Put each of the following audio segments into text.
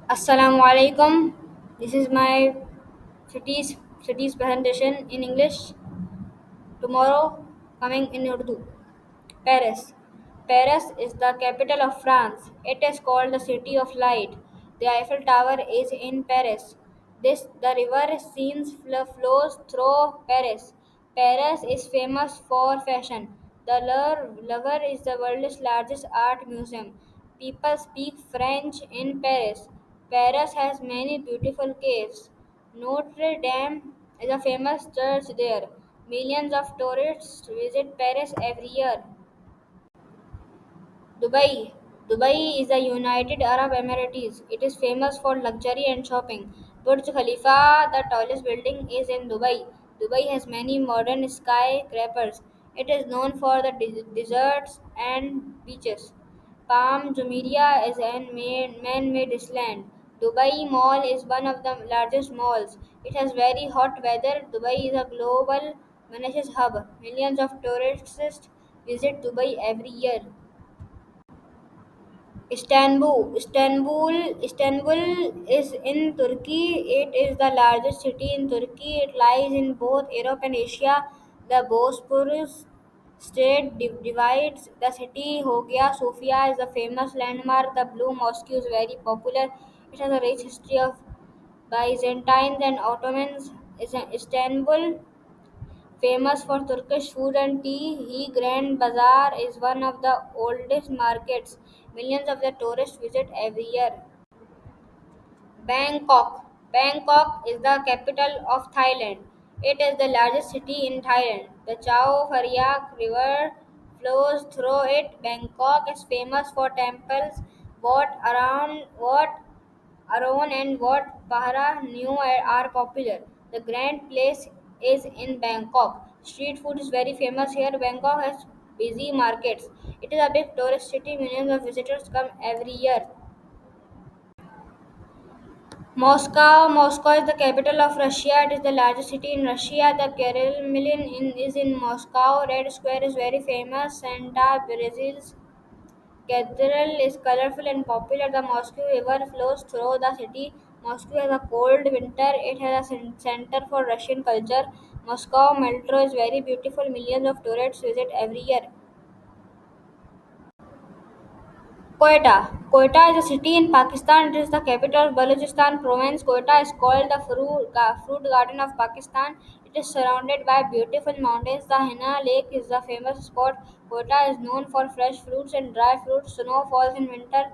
Assalamu alaikum. This is my city's city's presentation in English. Tomorrow coming in Urdu. Paris. Paris is the capital of France. It is called the city of light. The Eiffel Tower is in Paris. The river Seine flows through Paris. Paris is famous for fashion. The Louvre is the world's largest art museum. People speak French in Paris. Paris has many beautiful caves. Notre Dame is a famous church there. Millions of tourists visit Paris every year. Dubai. Dubai is the United Arab Emirates. It is famous for luxury and shopping. Burj Khalifa, the tallest building, is in Dubai. Dubai has many modern skyscrapers. It is known for the deserts and beaches. Palm Jumeirah is a man-made island. Dubai Mall is one of the largest malls. It has very hot weather. Dubai is a global Malaysia's hub. Millions of tourists visit Dubai every year. Istanbul is in Turkey. It is the largest city in Turkey. It lies in both Europe and Asia. The Bosphorus Strait divides the city. Hagia Sophia is a famous landmark. The Blue Mosque is very popular. It has a rich history of Byzantines and Ottomans. Istanbul famous for Turkish food and tea, He Grand Bazaar is one of the oldest markets. Millions of the tourists visit every year. Bangkok. Bangkok is the capital of Thailand. It is the largest city in Thailand. The Chao Phraya River flows through it. Bangkok is famous for temples. What Aron and Wat Phra New are popular. The Grand Place is in Bangkok. Street food is very famous here. Bangkok has busy markets. It is a big tourist city. Millions of visitors come every year. Moscow is the capital of Russia. It is the largest city in Russia. The Kremlin is in Moscow. Red Square is very famous. Santa Brazil's cathedral is colorful and popular. The Moscow River flows through the city. Moscow has a cold winter. It has a center for Russian culture. Moscow metro is very beautiful. Millions of tourists visit every year. Quetta is a city in Pakistan. It is the capital of Balochistan province. Quetta is called the fruit garden of Pakistan. It is surrounded by beautiful mountains. The Hina Lake is the famous spot. Quetta is known for fresh fruits and dry fruits. Snow falls in winter.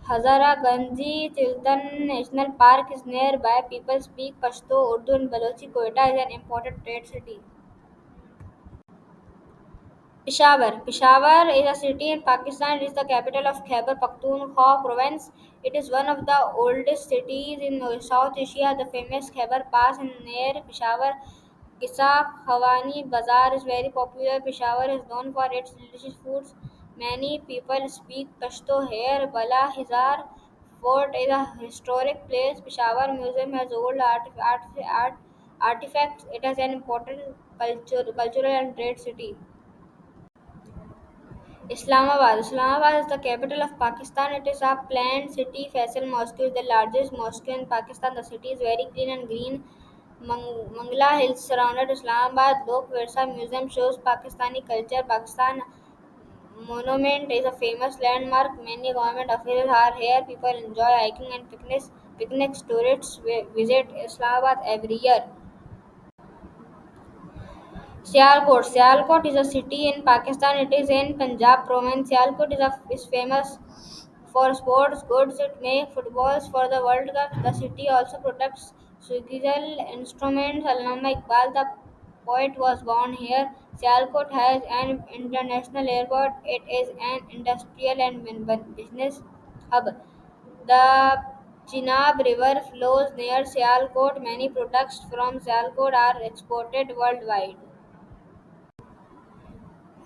Hazara Chiltan National Park is nearby. People speak Pashto, Urdu, and Balochi. Quetta is an important trade city. Peshawar is a city in Pakistan. It is the capital of Khyber Pakhtunkhwa province. It is one of the oldest cities in South Asia. The famous Khyber Pass in near Peshawar. Qissa Khawani Bazaar is very popular. Peshawar is known for its delicious foods. Many people speak Pashto here. Bala Hizar Fort is a historic place. Peshawar Museum has old artifacts. It is an important cultural and trade city. Islamabad is the capital of Pakistan. It is a planned city. Faisal Mosque is the largest mosque in Pakistan. The city is very clean and green. Mangla Hills surrounded Islamabad. Lok Virsa Museum shows Pakistani culture. Pakistan Monument is a famous landmark. Many government offices are here. People enjoy hiking and picnics. Picnics tourists visit Islamabad every year. Sialkot is a city in Pakistan. It is in Punjab province. Is famous for sports goods. It makes footballs for the World Cup. The city also protects musical instruments. Allama Iqbal, the poet, was born here. Sialkot has an international airport. It is an industrial and business hub. The Chenab River flows near Sialkot. Many products from Sialkot are exported worldwide.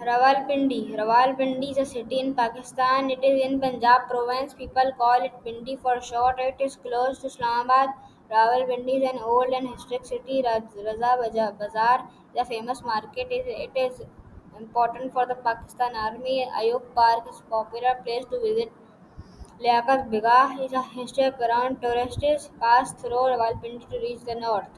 Rawalpindi is a city in Pakistan. It is in Punjab province. People call it Pindi for short. It is close to Islamabad. Rawalpindi is an old and historic city. Bazaar is a famous market. It is important for the Pakistan Army. Ayub Park is a popular place to visit. Liaquat Begah is a historic Quran tourists pass through Rawalpindi to reach the north.